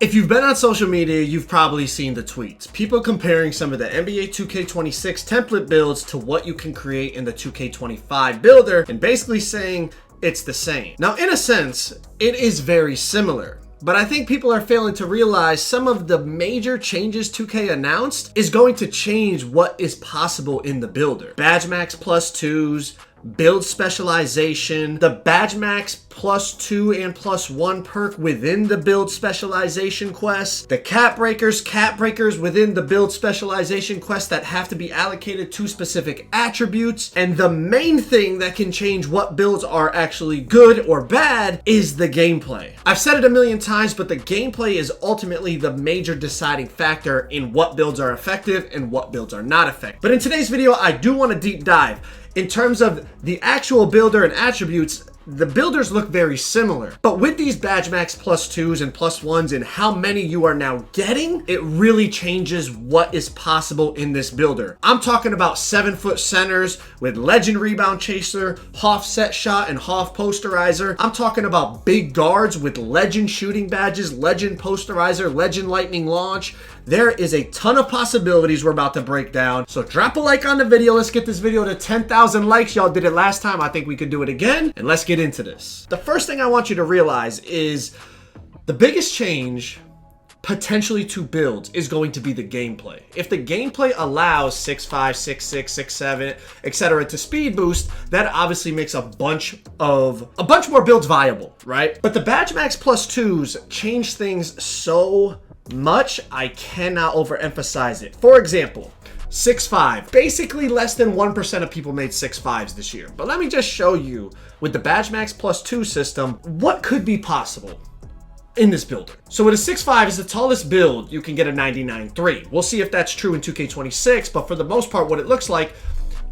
If you've been on social media, you've probably seen the tweets. People comparing some of the NBA 2K26 template builds to what you can create in the 2K25 builder and basically saying it's the same. Now, in a sense, it is very similar. But I think people are failing to realize some of the major changes 2K announced is going to change what is possible in the builder. Badge Max +2s, build specialization, the Badge Max +2 and +1 perk within the build specialization quest, the cap breakers within the build specialization quest that have to be allocated to specific attributes, and the main thing that can change what builds are actually good or bad is the gameplay. I've said it a million times, but the gameplay is ultimately the major deciding factor in what builds are effective and what builds are not effective. But in today's video, I do want to deep dive. In terms of the actual builder and attributes, the builders look very similar. But with these Badge Max +2s and +1s and how many you are now getting, it really changes what is possible in this builder. I'm talking about 7-foot centers with Legend Rebound Chaser, Hoff Set Shot, and Hoff Posterizer. I'm talking about big guards with Legend Shooting Badges, Legend Posterizer, Legend Lightning Launch. There is a ton of possibilities we're about to break down. So drop a like on the video. Let's get this video to 10,000 likes. Y'all did it last time. I think we could do it again. And let's get into this. The first thing I want you to realize is the biggest change potentially to builds is going to be the gameplay. If the gameplay allows 6'5", 6'6", 6'7", etc. to speed boost, that obviously makes a bunch more builds viable, right? But the Badge Max +2s change things so much, I cannot overemphasize it. For example, 6'5". Basically less than 1% of people made 6'5s this year. But let me just show you with the Badge Max +2 system, what could be possible in this builder. So with a 6'5" is the tallest build, you can get a 99.3. We'll see if that's true in 2K26, but for the most part, what it looks like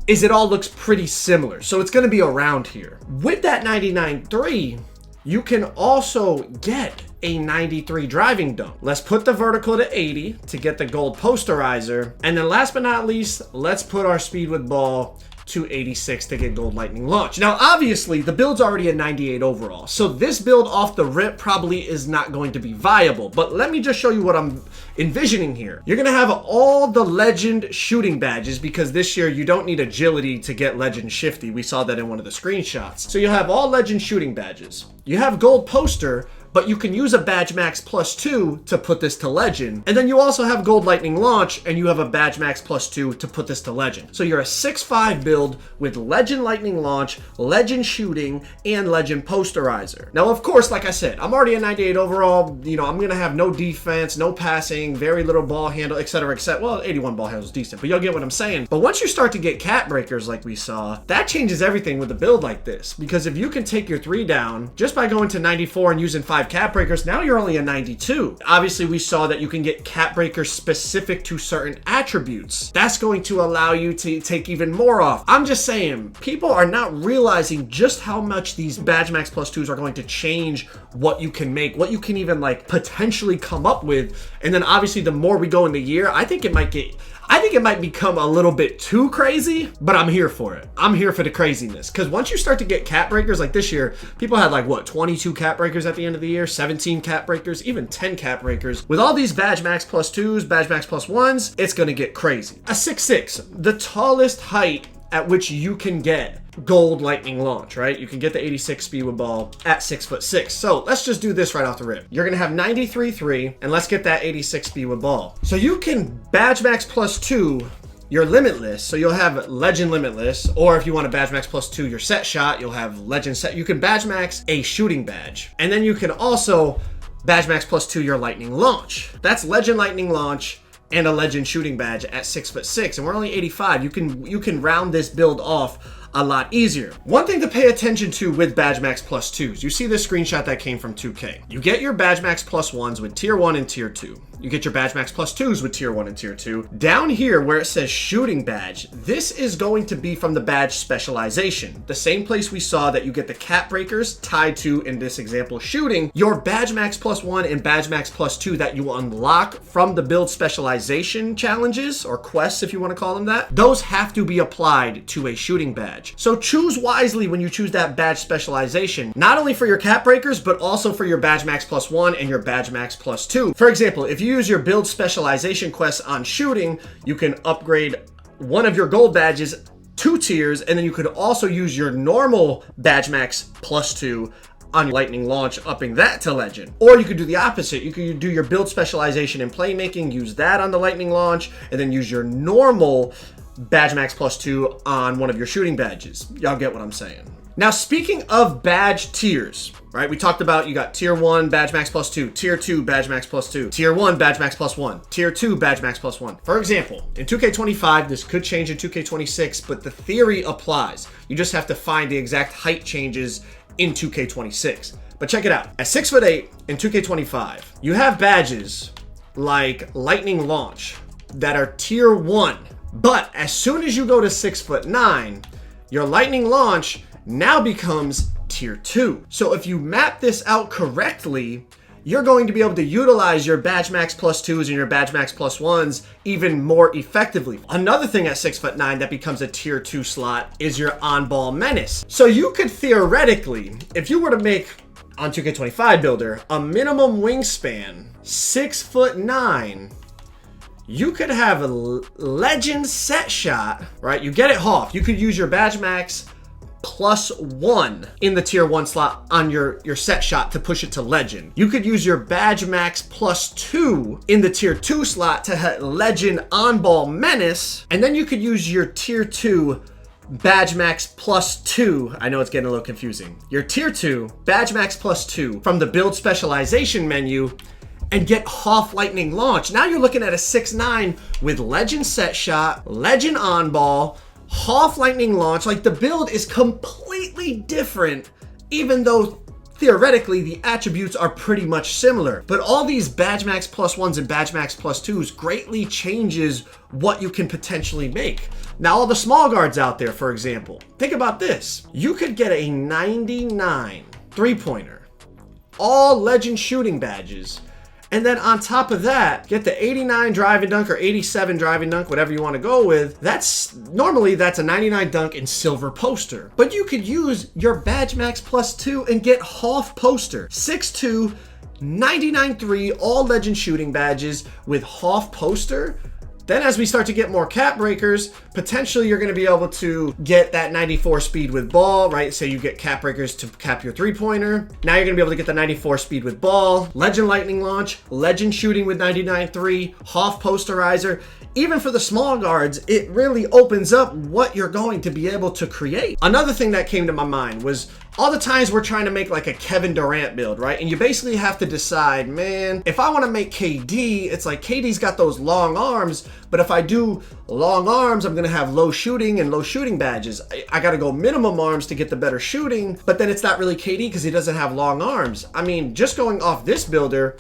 is it all looks pretty similar. So it's gonna be around here. With that 99.3, you can also get a 93 driving dunk. Let's put the vertical to 80 to get the gold posterizer. And then last but not least, let's put our speed with ball to 86 to get gold lightning launch. Now, obviously, the build's already a 98 overall. So this build off the rip probably is not going to be viable. But let me just show you what I'm envisioning here. You're gonna have all the legend shooting badges because this year you don't need agility to get legend shifty. We saw that in one of the screenshots. So you have all legend shooting badges. You have gold poster, but you can use a Badge Max +2 to put this to legend. And then you also have gold lightning launch and you have a Badge Max +2 to put this to legend. So you're a 6'5" build with legend lightning launch, legend shooting, and legend posterizer. Now, of course, like I said, I'm already a 98 overall. You know, I'm gonna have no defense, no passing, very little ball handle, etc., etc. Well, 81 ball handle is decent, but you'll get what I'm saying. But once you start to get cap breakers like we saw, that changes everything with a build like this. Because if you can take your 3 down just by going to 94 and using 5 cap breakers, now you're only a 92. Obviously, we saw that you can get cap breakers specific to certain attributes. That's going to allow you to take even more off. I'm just saying, people are not realizing just how much these Badge Max +2s are going to change what you can make, what you can even like potentially come up with. And then obviously the more we go in the year, I think it might become a little bit too crazy, but I'm here for it. I'm here for the craziness. Because once you start to get cap breakers, like this year, people had like, what, 22 cap breakers at the end of the year, 17 cap breakers, even 10 cap breakers. With all these Badge Max +2s, Badge Max +1s, it's gonna get crazy. A 6'6", the tallest height at which you can get gold lightning launch, right? You can get the 86 speed with ball at 6'6". So let's just do this right off the rip. You're gonna have 93.3, and let's get that 86 speed with ball. So you can Badge Max +2 your limitless, so you'll have legend limitless, or if you want a Badge Max +2 your set shot, you'll have legend set. You can Badge Max a shooting badge, and then you can also Badge Max +2 your lightning launch. That's legend lightning launch and a legend shooting badge at 6'6", and we're only 85. You can round this build off a lot easier. One thing to pay attention to with Badge Max +2s, you see this screenshot that came from 2K. You get your Badge Max +1s with tier 1 and tier 2. you get your badge max plus 2s with tier 1 and tier 2. Down here where it says shooting badge, this is going to be from the badge specialization. The same place we saw that you get the cap breakers tied to, in this example, shooting. Your badge max plus 1 and badge max plus 2 that you unlock from the build specialization challenges, or quests if you want to call them that, those have to be applied to a shooting badge. So choose wisely when you choose that badge specialization, not only for your cap breakers, but also for your badge max plus 1 and your badge max plus 2. For example, if you use your build specialization quest on shooting, you can upgrade one of your gold badges 2 tiers, and then you could also use your normal badge max plus 2 on lightning launch, upping that to legend. Or you could do the opposite. You could do your build specialization in playmaking, use that on the lightning launch, and then use your normal badge max plus 2 on one of your shooting badges. Y'all get what I'm saying. Now, speaking of badge tiers, right? We talked about you got tier 1 badge max plus 2, tier 2 badge max plus 2, tier 1 badge max plus 1, tier 2 badge max plus 1. For example, in 2K25, this could change in 2K26, but the theory applies. You just have to find the exact height changes in 2K26. But check it out. At 6'8" in 2K25, you have badges like lightning launch that are tier 1. But as soon as you go to 6'9", your lightning launch now becomes tier 2. So if you map this out correctly, you're going to be able to utilize your badge max plus 2s and your badge max plus 1s even more effectively. Another thing at 6'9" that becomes a tier 2 slot is your on-ball menace. So you could theoretically, if you were to make on 2K25 Builder a minimum wingspan 6'9", you could have a legend set shot, right? You get it half. You could use your badge max plus 1 in the tier 1 slot on your set shot to push it to legend. You could use your badge max plus 2 in the tier 2 slot to hit legend on ball menace, and then you could use your tier 2 badge max plus 2. I know it's getting a little confusing. Your tier 2 badge max plus 2 from the build specialization menu and get half lightning launch. Now you're looking at a 6'9" with legend set shot, legend on ball, half lightning launch. Like, the build is completely different, even though theoretically the attributes are pretty much similar. But all these badge max plus 1s and badge max plus 2s greatly changes what you can potentially make. Now, all the small guards out there, for example, think about this. You could get a 99 3-pointer, all legend shooting badges, and then on top of that, get the 89 driving dunk or 87 driving dunk, whatever you want to go with. Normally that's a 99 dunk in silver poster. But you could use your badge max plus 2 and get half poster. 6'2", 99 3, all legend shooting badges with half poster. Then as we start to get more cap breakers, potentially you're going to be able to get that 94 speed with ball, right? So you get cap breakers to cap your 3-pointer. Now you're going to be able to get the 94 speed with ball, legend lightning launch, legend shooting with 99.3, half posterizer. Even for the small guards, it really opens up what you're going to be able to create. Another thing that came to my mind was all the times we're trying to make like a Kevin Durant build, right? And you basically have to decide, man, if I want to make KD, it's like KD's got those long arms, but if I do long arms, I'm going to have low shooting and low shooting badges. I got to go minimum arms to get the better shooting, but then it's not really KD because he doesn't have long arms. I mean, just going off this builder,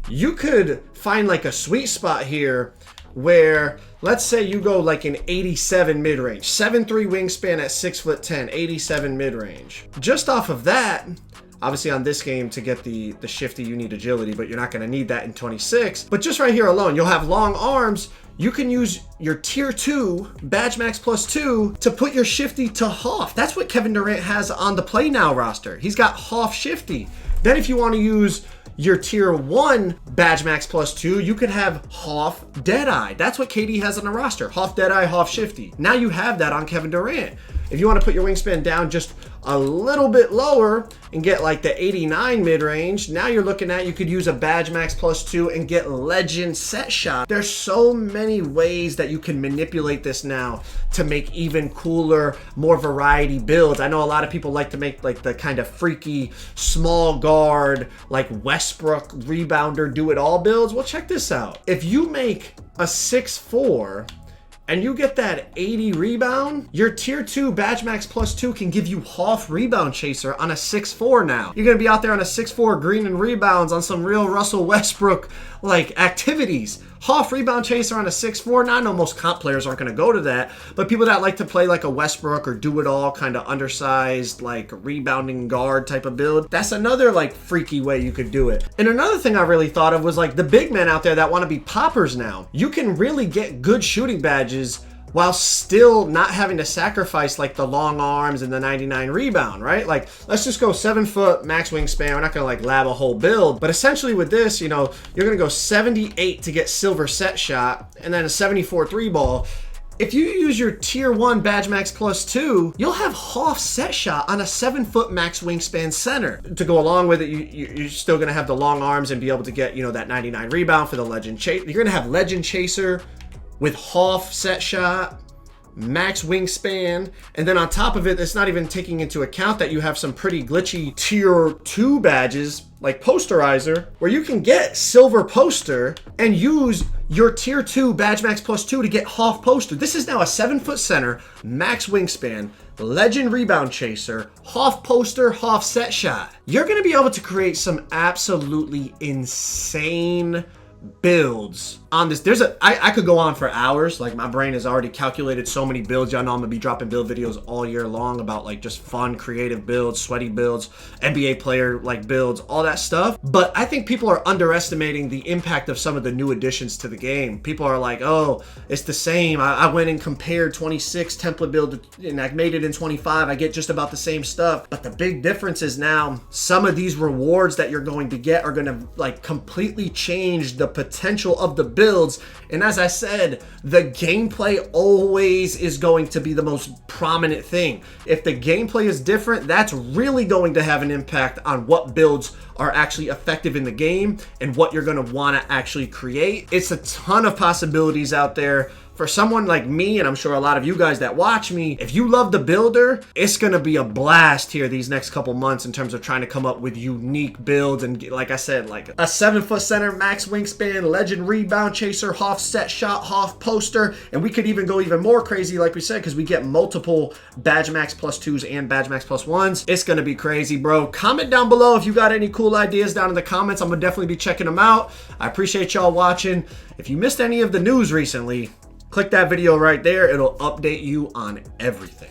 you could find like a sweet spot here where, let's say you go like an 87 mid-range, 7'3" wingspan at 6'10", 87 mid-range. Just off of that, obviously on this game to get the shifty, you need agility, but you're not going to need that in 26. But just right here alone, you'll have long arms. You can use your tier 2 badge max plus 2 to put your shifty to half. That's what Kevin Durant has on the Play Now roster. He's got half shifty. Then if you want to use your tier 1 badge max plus 2, you could have half Deadeye. That's what KD has on the roster. Half Deadeye, half shifty. Now you have that on Kevin Durant. If you want to put your wingspan down just a little bit lower and get like the 89 mid-range, now you're looking at, you could use a badge max plus 2 and get legend set shot. There's so many ways that you can manipulate this now to make even cooler, more variety builds. I know a lot of people like to make like the kind of freaky small guard, like Westbrook rebounder, do it all builds. Well, check this out. If you make a 6'4", and you get that 80 rebound, your tier 2 badge max +2 can give you half rebound chaser on a 6'4 now. You're gonna be out there on a 6'4 green and rebounds on some real Russell Westbrook like activities. Half rebound chaser on a 6'4. Now I know most comp players aren't gonna go to that, but people that like to play like a Westbrook or do it all kind of undersized like rebounding guard type of build, that's another like freaky way you could do it. And another thing I really thought of was like the big men out there that want to be poppers now. You can really get good shooting badges while still not having to sacrifice like the long arms and the 99 rebound, right? Like, let's just go 7 foot max wingspan. We're not gonna like lab a whole build, but essentially with this, you know, you're gonna go 78 to get silver set shot and then a 74 3 ball. If you use your tier 1 badge max +2, you'll have half set shot on a 7 foot max wingspan center. To go along with it, you're still gonna have the long arms and be able to get, you know, that 99 rebound for the legend chase. You're gonna have legend chaser with half set shot, max wingspan, and then on top of it, it's not even taking into account that you have some pretty glitchy tier 2 badges like posterizer, where you can get silver poster and use your tier 2 badge max +2 to get half poster. This is now a 7 foot center, max wingspan, legend rebound chaser, half poster, half set shot. You're gonna be able to create some absolutely insane builds on this. I could go on for hours. Like, my brain has already calculated so many builds. Y'all know I'm gonna be dropping build videos all year long about like just fun, creative builds, sweaty builds, NBA player like builds, all that stuff. But I think people are underestimating the impact of some of the new additions to the game. People are like, oh, it's the same. I went and compared 26 template build and I made it in 25. I get just about the same stuff. But the big difference is now some of these rewards that you're going to get are gonna like completely change the potential of the builds. And as I said, the gameplay always is going to be the most prominent thing. If the gameplay is different, that's really going to have an impact on what builds are actually effective in the game and what you're going to want to actually create. It's a ton of possibilities out there. For someone like me, and I'm sure a lot of you guys that watch me, if you love the builder, it's going to be a blast here these next couple months in terms of trying to come up with unique builds. And like I said, like a 7 foot center, max wingspan, legend rebound chaser, half set shot, half poster. And we could even go even more crazy, like we said, because we get multiple badge max +2s and badge max +1s. It's going to be crazy, bro. Comment down below if you got any cool ideas down in the comments. I'm going to definitely be checking them out. I appreciate y'all watching. If you missed any of the news recently, click that video right there. It'll update you on everything.